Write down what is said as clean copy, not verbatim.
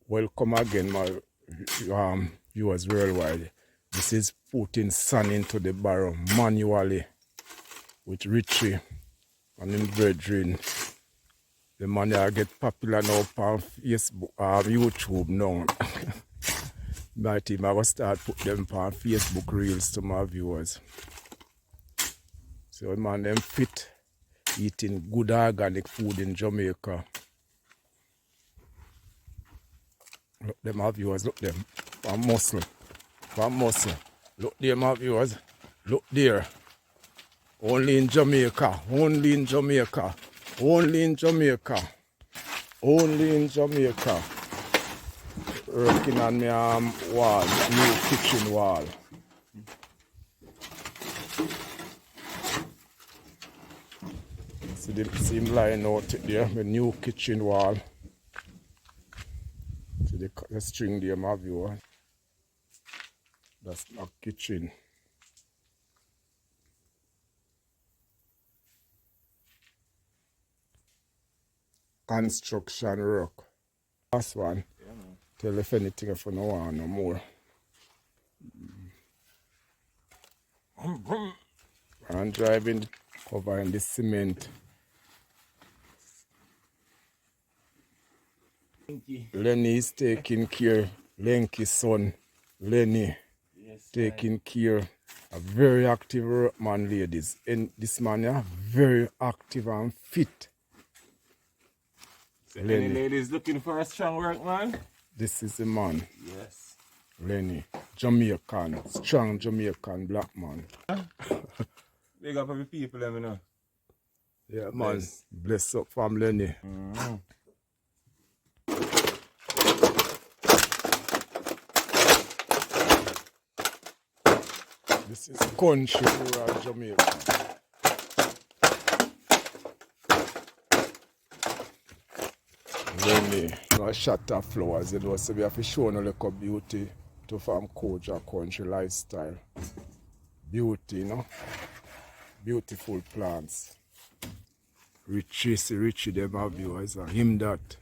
Welcome again, my viewers worldwide. This is putting sand into the barrow manually with Richie and him brethren. The man that get popular now on Facebook, YouTube now. My team, I will start put them on Facebook reels to my viewers. So man, them fit eating good organic food in Jamaica. Look them, my viewers, look them. From muscle. Look there, my viewers. Look there. Only in Jamaica. Only in Jamaica. Only in Jamaica. Only in Jamaica. Working on my wall, new kitchen wall. See the same line out there, the new kitchen wall. See the string there, my viewer. That's my kitchen. Construction work. Last one. Yeah, man. Tell if anything if you don't want no more. I'm driving, covering the cement. Lenny is taking care. Lenky's son, Lenny, yes, taking care. A very active workman, ladies. And this man, yeah, very active and fit. So any ladies looking for a strong workman? This is the man. Yes. Lenny, Jamaican, strong Jamaican black man. Big up every people, let me know. Yeah, man. Bless up from Lenny. This is country rural Jamaica. Lenny, no shot of flowers. It was to be a show no look of beauty to farm culture, country lifestyle. Beauty, you know. Beautiful plants. Richie, them have viewers, him that.